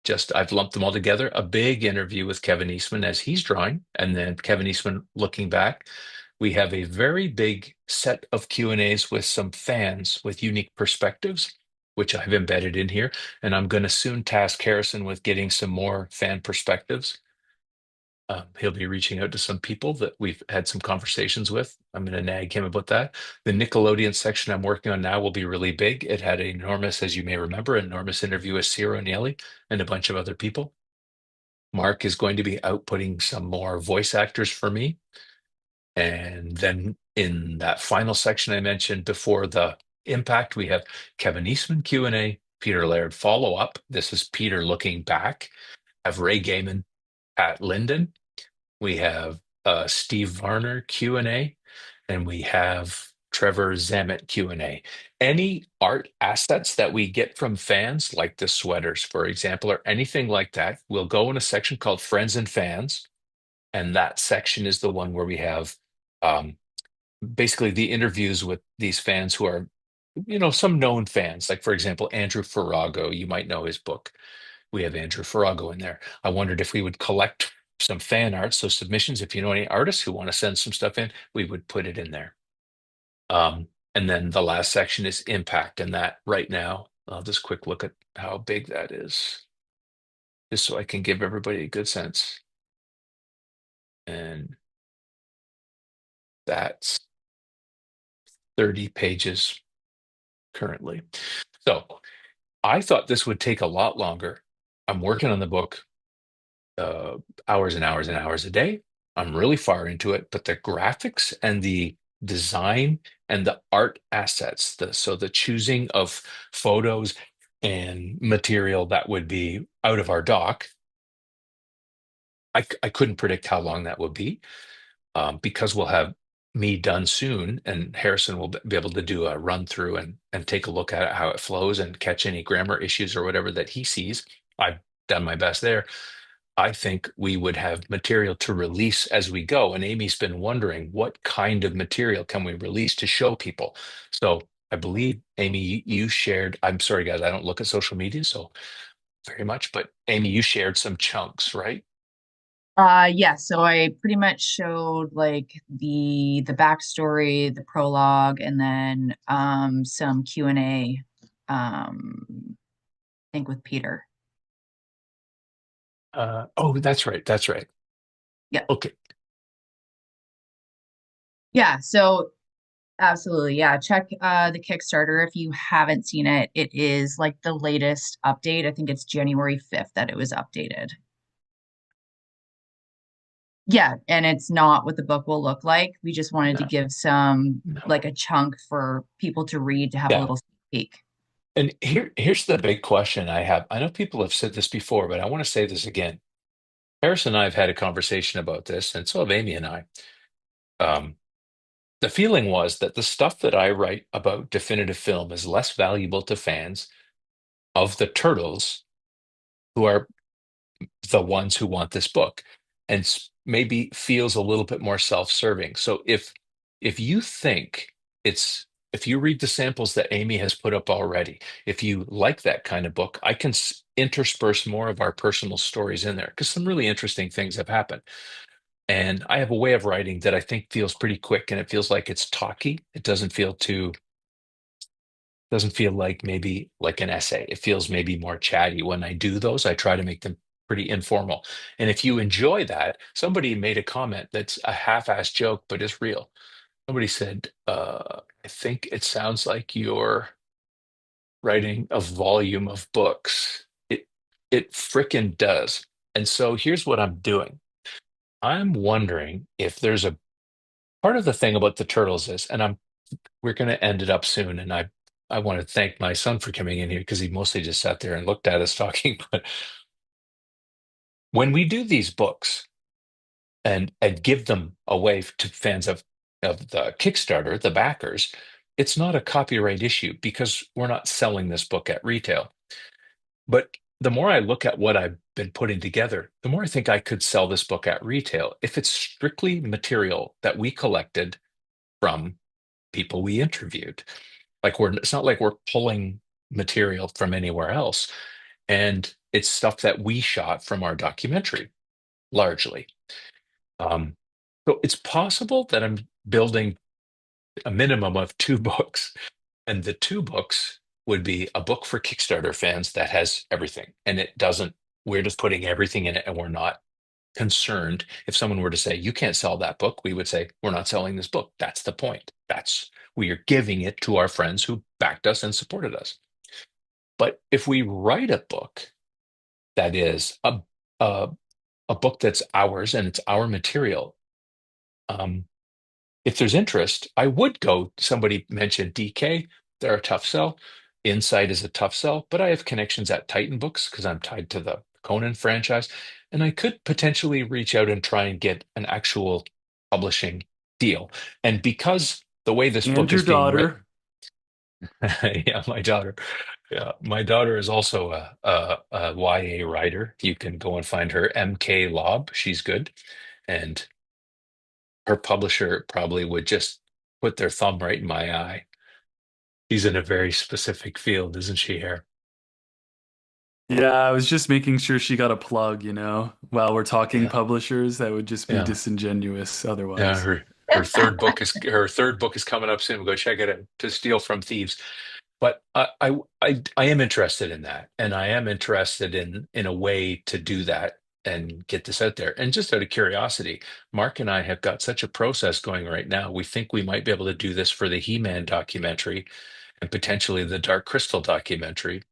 just I've lumped them all together. A big interview with Kevin Eastman as he's drawing, and then Kevin Eastman looking back. We have a very big set of Q&As with some fans with unique perspectives, which I've embedded in here. And I'm going to soon task Harrison with getting some more fan perspectives. He'll be reaching out to some people that we've had some conversations with. I'm going to nag him about that. The Nickelodeon section I'm working on now will be really big. It had an enormous, as you may remember, enormous interview with Ciro Neely and a bunch of other people. Mark is going to be outputting some more voice actors for me. And then in that final section I mentioned before the impact, we have Kevin Eastman Q&A, Peter Laird follow-up. This is Peter looking back. I have Ray Gaiman, Pat Linden. We have Steve Varner Q&A, and we have Trevor Zammit Q&A. Any art assets that we get from fans, like the sweaters, for example, or anything like that, will go in a section called Friends and Fans. And that section is the one where we have basically the interviews with these fans who are, some known fans. Like, for example, Andrew Farago, you might know his book. We have Andrew Farago in there. I wondered if we would collect some fan art, so submissions. If you know any artists who want to send some stuff in, we would put it in there. And then the last section is impact. And that right now, I'll just quick look at how big that is, just so I can give everybody a good sense. And that's 30 pages currently. So I thought this would take a lot longer. I'm working on the book uh, hours and hours and hours a day. I'm really far into it, but the graphics and the design and the art assets, so the choosing of photos and material that would be out of our doc, I couldn't predict how long that would be, because we'll have me done soon, and Harrison will be able to do a run through and take a look at it, how it flows, and catch any grammar issues or whatever that he sees. I've done my best there. I think we would have material to release as we go. And Amy's been wondering what kind of material can we release to show people. So I believe, Amy, you shared, I'm sorry, guys, I don't look at social media so very much, but Amy, you shared some chunks, right? Yeah, so I pretty much showed like the backstory, the prologue, and then some Q&A, I think with Peter. Oh, that's right. That's right. Yeah. Okay. Yeah, so absolutely. Yeah, check the Kickstarter if you haven't seen it. It is like the latest update. I think it's January 5th that it was updated. Yeah, and it's not what the book will look like. We just wanted to No, give some no. like a chunk for people to read to have a Yeah. little sneak peek. And here's the big question I have. I know people have said this before, but I want to say this again. Harris and I have had a conversation about this, and so have Amy and I. Um, the feeling was that the stuff that I write about definitive film is less valuable to fans of the Turtles, who are the ones who want this book, and maybe feels a little bit more self-serving. So if you think it's if you read the samples that Amy has put up already, if you like that kind of book, I can intersperse more of our personal stories in there because some really interesting things have happened. And I have a way of writing that I think feels pretty quick, and it feels like it's talky. It doesn't feel like maybe like an essay. It feels maybe more chatty. When I do those, I try to make them pretty informal. And if you enjoy that, somebody made a comment that's a half-assed joke, but it's real. Somebody said, I think it sounds like you're writing a volume of books. It frickin' does. And so here's what I'm doing. I'm wondering if there's a part of the thing about the turtles is, and we're going to end it up soon. And I want to thank my son for coming in here because he mostly just sat there and looked at us talking. But when we do these books and give them away to fans of the Kickstarter, the backers, it's not a copyright issue because we're not selling this book at retail. But the more I look at what I've been putting together, the more I think I could sell this book at retail if it's strictly material that we collected from people we interviewed. Like it's not like we're pulling material from anywhere else. And it's stuff that we shot from our documentary, largely. Um, so it's possible that I'm building a minimum of two books, and the two books would be a book for Kickstarter fans that has everything, and it doesn't. We're just putting everything in it, and we're not concerned. If someone were to say, "You can't sell that book," we would say, "We're not selling this book." That's the point. That's We are giving it to our friends who backed us and supported us. But if we write a book that is a, a book that's ours and it's our material, um, if there's interest, I would go. Somebody mentioned DK. They're a tough sell. Insight is a tough sell, but I have connections at Titan Books because I'm tied to the Conan franchise. And I could potentially reach out and try and get an actual publishing deal. And because the way this And book your is being written, daughter. yeah, my daughter. Yeah, my daughter is also a YA writer. You can go and find her, MK Lob. She's good. And her publisher probably would just put their thumb right in my eye. She's in a very specific field, isn't she, here? Yeah, I was just making sure she got a plug, while we're talking Yeah, publishers, that would just be yeah, disingenuous yeah. otherwise. Her third book is coming up soon. Go check it out. To Steal from Thieves. But I am interested in that, and I am interested in a way to do that and get this out there. And just out of curiosity, Mark and I have got such a process going right now. We think we might be able to do this for the He-Man documentary and potentially the Dark Crystal documentary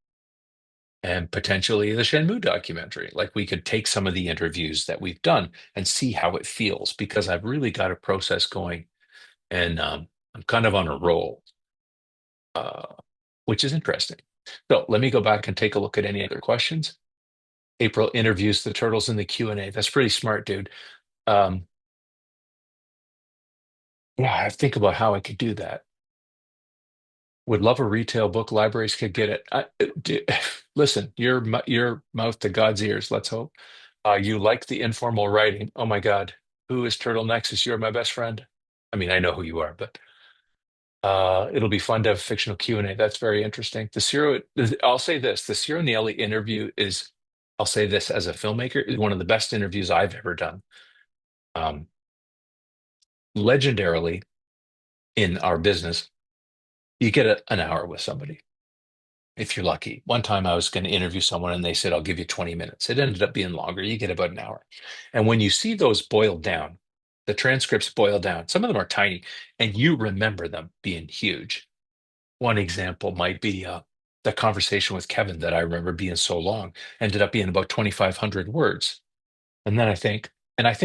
and potentially the Shenmue documentary. Like we could take some of the interviews that we've done and see how it feels because I've really got a process going and I'm kind of on a roll. Which is interesting. So let me go back and take a look at any other questions. April interviews the turtles in the Q&A. That's pretty smart, dude. Um, yeah, I think about how I could do that. Would love a retail book. Libraries could get it. Listen, your mouth to God's ears. Let's hope. You like the informal writing. Oh my God, who is Turtle Nexus? You're my best friend. I mean, I know who you are, but it'll be fun to have fictional Q&A. That's very interesting. I'll say this, the Ciro Nieli interview is, I'll say this as a filmmaker, is one of the best interviews I've ever done. Um, Legendarily in our business, you get an hour with somebody if you're lucky. One time I was going to interview someone and they said, I'll give you 20 minutes. It ended up being longer. You get about an hour. And when you see those boiled down, the transcripts boil down, some of them are tiny, and you remember them being huge. One example might be the conversation with Kevin that I remember being so long, ended up being about 2,500 words. And then I think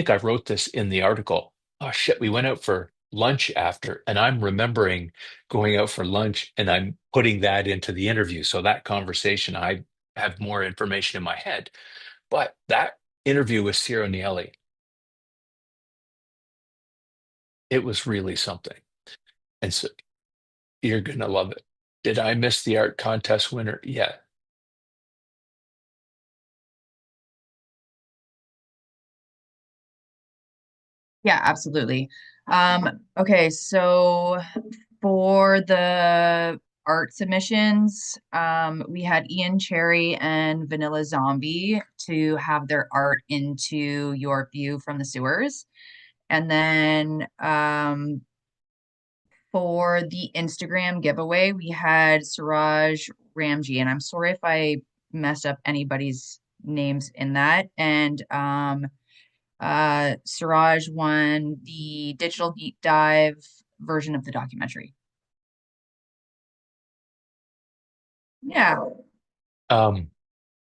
I wrote this in the article. Oh shit, we went out for lunch after, and I'm remembering going out for lunch and I'm putting that into the interview. So that conversation, I have more information in my head. But that interview with Ciro Nieli, it was really something. And so you're gonna love it. Did I miss the art contest winner? Yeah. Yeah, absolutely. Okay, so for the art submissions, we had Ian Cherry and Vanilla Zombie to have their art into your view from the sewers. And then for the Instagram giveaway, we had Suraj Ramji, and I'm sorry if I messed up anybody's names in that. And Suraj won the digital deep dive version of the documentary. Yeah. Um,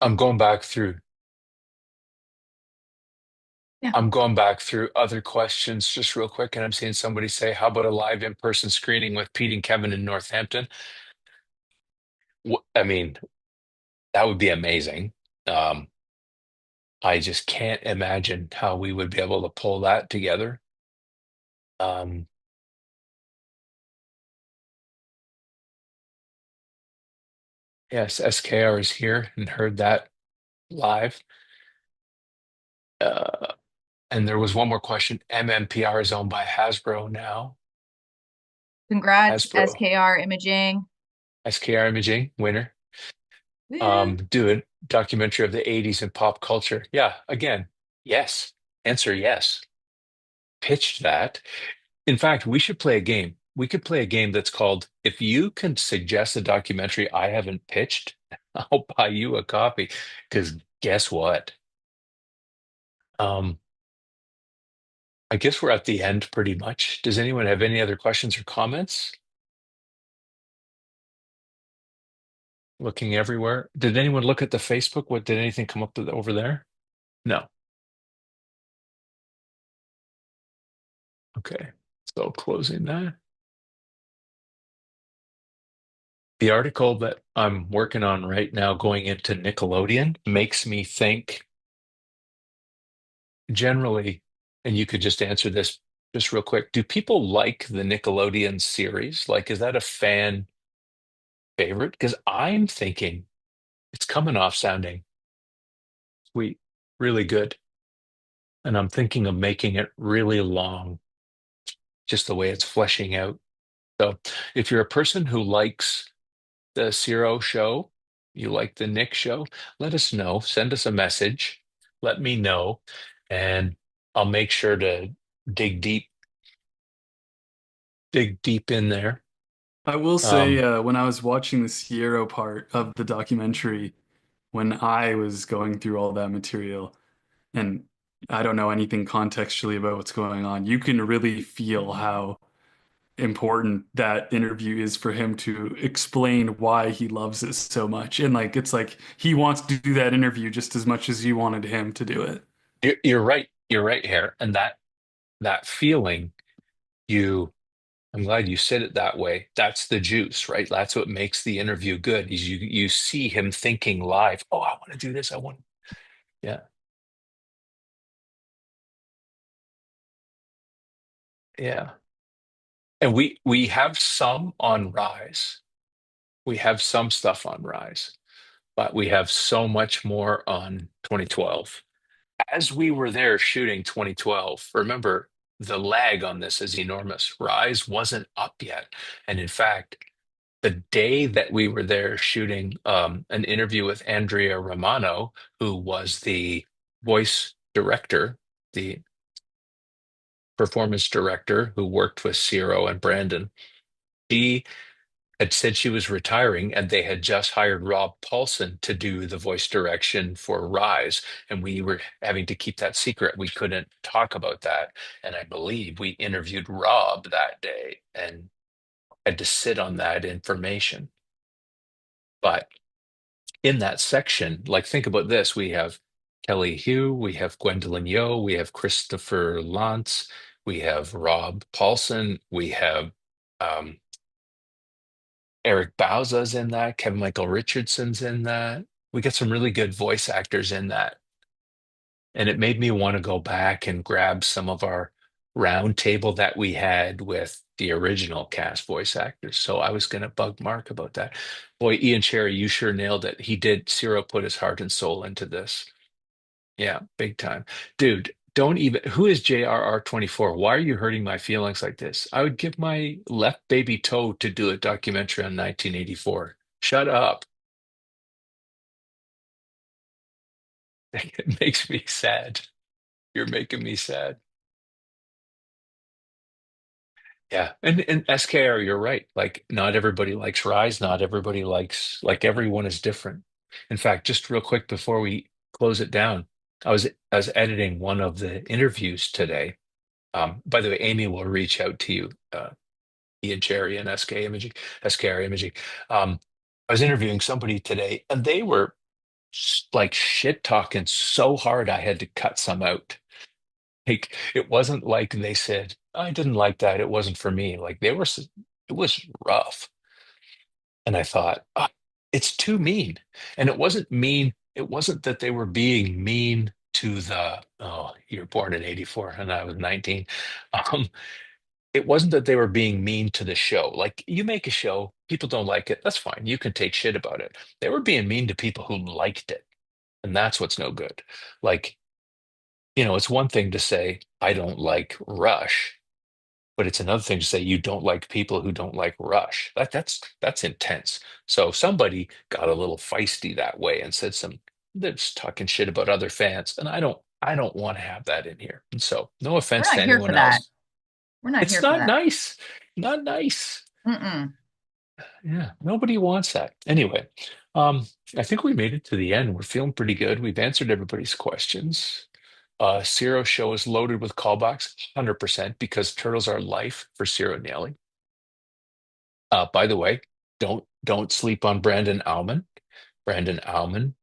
I'm going back through. Yeah. I'm going back through other questions just real quick, and I'm seeing somebody say, "How about a live in-person screening with Pete and Kevin in Northampton?" I mean, that would be amazing. Um, I just can't imagine how we would be able to pull that together. Um, yes, SKR is here and heard that live. Uh, and there was one more question. MMPR is owned by Hasbro now. Congrats, Hasbro, SKR Imaging. SKR Imaging, winner. Woo. Do a documentary of the 80s and pop culture. Yeah, again, yes. Answer yes. Pitched that. In fact, we should play a game. We could play a game that's called If You Can Suggest a Documentary I Haven't Pitched, I'll buy you a copy. Because guess what? Um, I guess we're at the end pretty much. Does anyone have any other questions or comments? Looking everywhere. Did anyone look at the Facebook? What did anything come up over there? No. Okay. So closing that. The article that I'm working on right now going into Nickelodeon makes me think generally, and you could just answer this just real quick. Do people like the Nickelodeon series? Like, is that a fan favorite? Because I'm thinking it's coming off sounding sweet, really good. And I'm thinking of making it really long, just the way it's fleshing out. So if you're a person who likes the Zero show, you like the Nick show, let us know. Send us a message. Let me know. And I'll make sure to dig deep dig deep in there. I will say, Um, when I was watching the Sierra part of the documentary, when I was going through all that material, and I don't know anything contextually about what's going on, you can really feel how important that interview is for him to explain why he loves it so much. And like, it's like he wants to do that interview just as much as you wanted him to do it. you're right. You're right here. And that feeling, you I'm glad you said it that way. That's the juice, right? That's what makes the interview good. Is you see him thinking live, oh, I want to do this. I want, yeah, yeah. And we have some on Rise. We have some stuff on Rise, but we have so much more on 2012. As we were there shooting 2012, remember the lag on this is enormous. Rise wasn't up yet. And in fact, the day that we were there shooting an interview with Andrea Romano, who was the voice director, the performance director who worked with Ciro and Brandon, she had said she was retiring and they had just hired Rob Paulson to do the voice direction for Rise. And we were having to keep that secret. We couldn't talk about that. And I believe we interviewed Rob that day and had to sit on that information. But in that section, like think about this, we have Kelly Hugh, we have Gwendolyn Yo, we have Christopher Lantz, we have Rob Paulson, we have um, Eric Bauza's in that, Kevin Michael Richardson's in that. We get some really good voice actors in that. And it made me want to go back and grab some of our round table that we had with the original cast voice actors. So I was going to bug Mark about that. Boy, Ian Cherry, you sure nailed it. He did. Ciro put his heart and soul into this. Yeah, big time. Dude, don't even. Who is JRR24? Why are you hurting my feelings like this? I would give my left baby toe to do a documentary on 1984. Shut up. It makes me sad. You're making me sad. Yeah. And SKR, you're right. Like not everybody likes Rise, not everybody likes like everyone is different. In fact, just real quick before we close it down, I was editing one of the interviews today. By the way, Amy will reach out to you, Ian Cherry and SKR Imaging. I was interviewing somebody today, and they were like shit talking so hard I had to cut some out. Like it wasn't like they said, I didn't like that. It wasn't for me. Like it was rough. And I thought, "Ah, it's too mean. And it wasn't mean. It wasn't that they were being mean to oh, you're born in 84 and I was 19. Um, it wasn't that they were being mean to the show. Like you make a show, people don't like it. That's fine. You can take shit about it. They were being mean to people who liked it. And that's what's no good. Like, it's one thing to say, I don't like Rush, but it's another thing to say you don't like people who don't like Rush. That's intense. So somebody got a little feisty that way and said that's talking shit about other fans, and I don't want to have that in here. And so no We're offense not to here for anyone that. else. We're not It's here for not that. nice. Not nice. Mm-mm. Yeah, nobody wants that. Anyway, um, I think we made it to the end. We're feeling pretty good. We've answered everybody's questions. Ciro show is loaded with callbacks, 100%, because turtles are life for Ciro Nelly. By the way, don't sleep on Brandon Auman. Brandon Auman,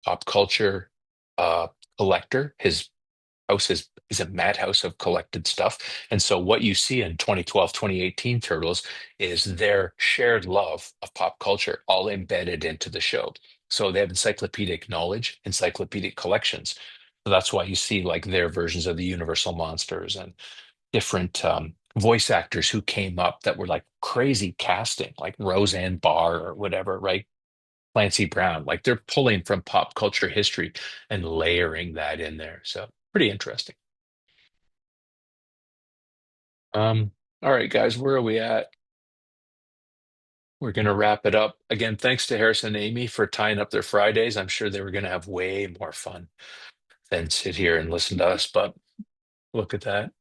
pop culture uh, collector. His house is a madhouse of collected stuff. And so what you see in 2012, 2018 Turtles is their shared love of pop culture all embedded into the show. So they have encyclopedic knowledge, encyclopedic collections. So that's why you see like their versions of the Universal monsters and different voice actors who came up that were like crazy casting, like Roseanne Barr or whatever, right? Clancy Brown. Like they're pulling from pop culture history and layering that in there. So pretty interesting. Um, all right, guys, where are we at? We're going to wrap it up. Again, thanks to Harrison and Amy for tying up their Fridays. I'm sure they were going to have way more fun than sit here and listen to us, but look at that.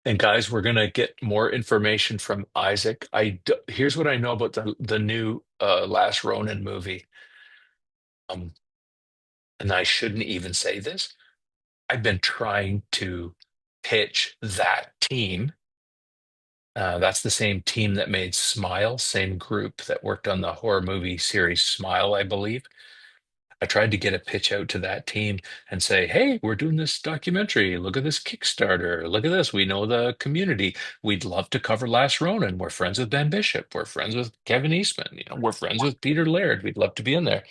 And guys, we're gonna get more information from Isaac. Here's what I know about the new Last Ronin movie. Um, and I shouldn't even say this. I've been trying to pitch that team. That's the same team that made Smile, same group that worked on the horror movie series Smile, I believe. I tried to get a pitch out to that team and say, hey, we're doing this documentary. Look at this Kickstarter. Look at this. We know the community. We'd love to cover Last Ronin. We're friends with Ben Bishop. We're friends with Kevin Eastman. We're friends with Peter Laird. We'd love to be in there.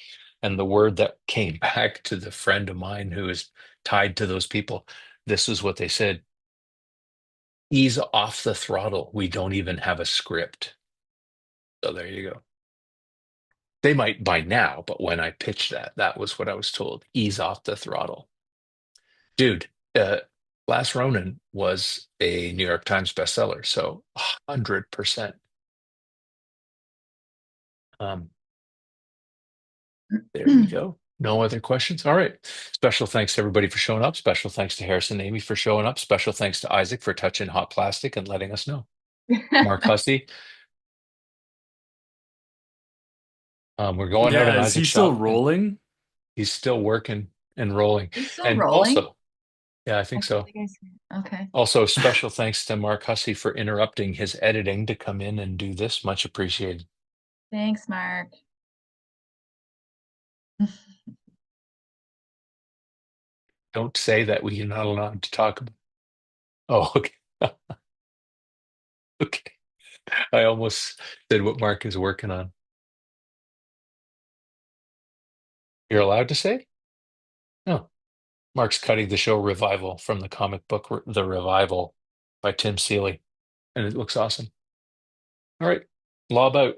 And the word that came back to the friend of mine who is tied to those people, this is what they said. Ease off the throttle. We don't even have a script. So there you go. They might by now, but when I pitched that, that was what I was told. Ease off the throttle. Dude, Last Ronin was a New York Times bestseller, so 100%. Um, there you go. No other questions? All right. Special thanks to everybody for showing up. Special thanks to Harrison and Amy for showing up. Special thanks to Isaac for touching hot plastic and letting us know. Mark Hussey, we're going out in Yeah, is he Isaac's still shop, and rolling? he's still working and rolling. He's still And rolling. also, yeah, I I think don't so. think I see it. Okay. Also, special thanks to Mark Hussey for interrupting his editing to come in and do this. Much appreciated. Thanks, Mark. Don't say that we're not allowed to talk about. Oh, okay. Okay. I almost said what Mark is working on. You're allowed to say? No. Mark's cutting the show Revival from the comic book The Revival by Tim Seeley, and it looks awesome. All right. Law about.